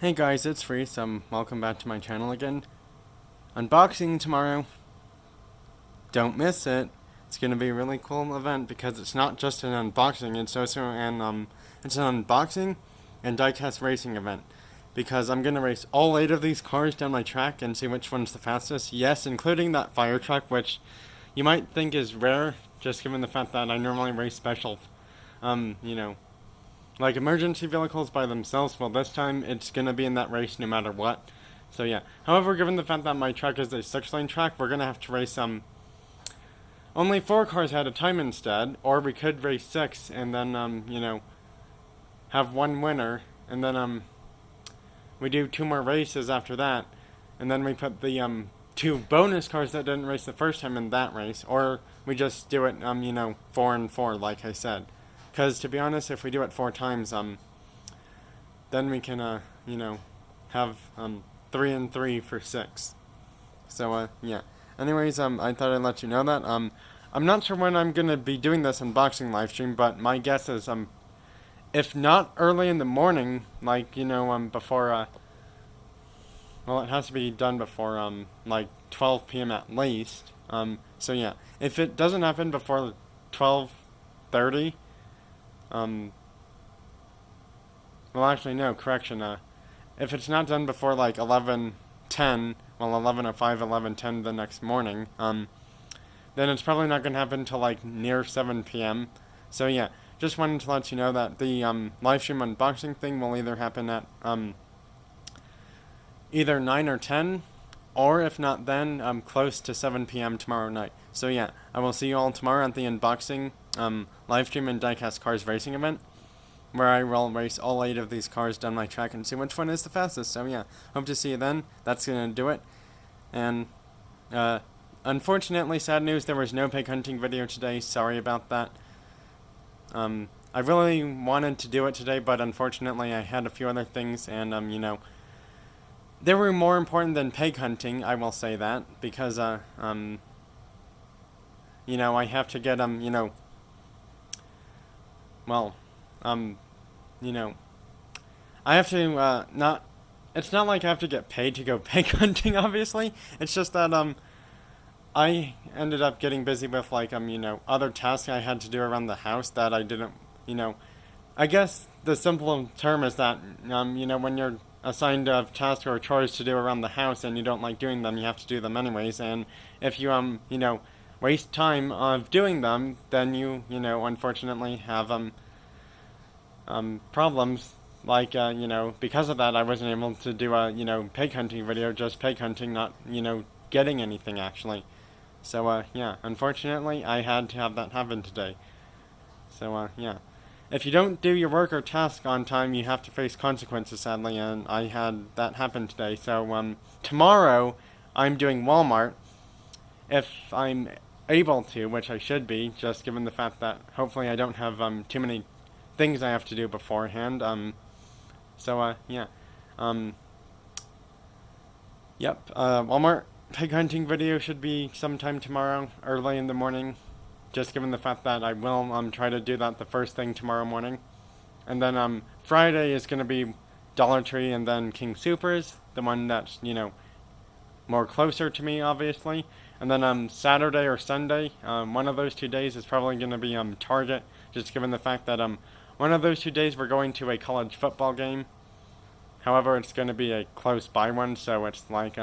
Hey guys, it's Reese. Welcome back to my channel again. Unboxing tomorrow. Don't miss it. It's gonna be a really cool event because it's not just an unboxing. It's also an unboxing and diecast racing event. Because I'm gonna race all 8 of these cars down my track and see which one's the fastest. Yes, including that fire truck, which you might think is rare, just given the fact that I normally race special, you know, like emergency vehicles by themselves. Well, this time it's gonna be in that race no matter what. So yeah. However, given the fact that my track is a 6-lane track, we're gonna have to race only 4 cars at a time instead, or we could race 6 and then have one winner, and then we do 2 more races after that, and then we put the 2 bonus cars that didn't race the first time in that race, or we just do it 4 and 4 like I said. Because, to be honest, if we do it 4 times, then we can, have, 3 and 3 for 6. So, yeah. Anyways, I thought I'd let you know that. I'm not sure when I'm gonna be doing this unboxing live stream, but my guess is, if not early in the morning, like, before, well, it has to be done before, like, 12 p.m. at least. So yeah. If it doesn't happen before 12:30, well, actually, no, correction. If it's not done before like 11:10, well, 11:05, 11:10 the next morning, then it's probably not gonna happen until like near 7 p.m. So yeah, just wanted to let you know that the live stream unboxing thing will either happen at either 9 or 10, or if not then, close to 7 p.m. tomorrow night. So yeah, I will see you all tomorrow at the unboxing live stream and diecast cars racing event, where I will race all 8 of these cars down my track and see which one is the fastest. So yeah, hope to see you then. That's gonna do it. And unfortunately, sad news, there was no pig hunting video today. Sorry about that. I really wanted to do it today, but unfortunately I had a few other things, and they were more important than pig hunting, I will say that, because I have to get well, I have to, not, it's not like I have to get paid to go pig hunting, obviously. It's just that, I ended up getting busy with, like, other tasks I had to do around the house that I didn't, I guess the simple term is that, when you're assigned a task or chores to do around the house and you don't like doing them, you have to do them anyways, and if you, waste time of doing them, then you, unfortunately have, problems. Like, because of that, I wasn't able to do a, pig hunting video, just pig hunting, not, getting anything, actually. So, yeah, unfortunately, I had to have that happen today. So, yeah. If you don't do your work or task on time, you have to face consequences, sadly, and I had that happen today. So, tomorrow, I'm doing Walmart, if I'm able to, which I should be, just given the fact that hopefully I don't have, too many things I have to do beforehand. So, yeah. Yep, Walmart pig hunting video should be sometime tomorrow, early in the morning, just given the fact that I will, try to do that the first thing tomorrow morning. And then, Friday is gonna be Dollar Tree and then King Supers, the one that's, more closer to me, obviously. And then, Saturday or Sunday, one of those 2 days is probably gonna be, Target, just given the fact that, one of those 2 days we're going to a college football game. However, it's going to be a close by one, so it's like,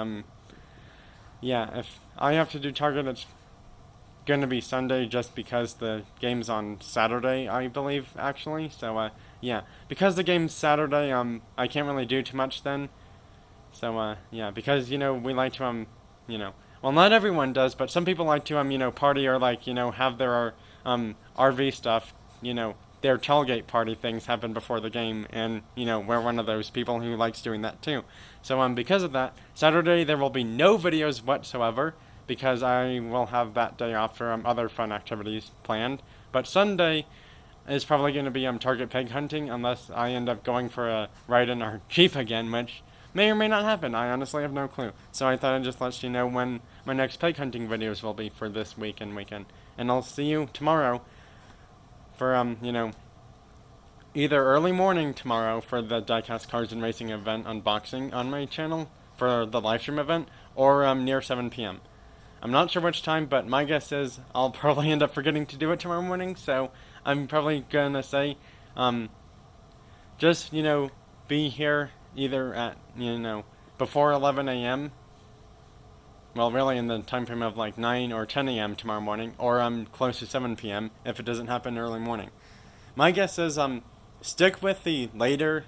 yeah, if I have to do Target, it's going to be Sunday just because the game's on Saturday, I believe, actually. So, yeah, because the game's Saturday, I can't really do too much then. So, yeah, because, we like to, well, not everyone does, but some people like to, party or, like, have their, RV stuff, their tailgate party things happen before the game, and, we're one of those people who likes doing that too. So, because of that, Saturday there will be no videos whatsoever, because I will have that day off for, other fun activities planned. But Sunday is probably going to be, Target pig hunting, unless I end up going for a ride in our Jeep again, which may or may not happen. I honestly have no clue. So I thought I'd just let you know when my next pig hunting videos will be for this week and weekend. And I'll see you tomorrow for, either early morning tomorrow for the diecast cars and racing event unboxing on my channel for the livestream event, or near 7 p.m. I'm not sure which time, but my guess is I'll probably end up forgetting to do it tomorrow morning, so I'm probably gonna say, just, be here either at, before 11 a.m., well, really in the time frame of like 9 or 10 a.m. tomorrow morning, or close to 7 p.m. if it doesn't happen early morning. My guess is stick with the later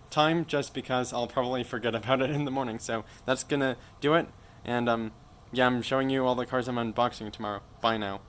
time just because I'll probably forget about it in the morning. So that's gonna do it. And yeah, I'm showing you all the cars I'm unboxing tomorrow. Bye now.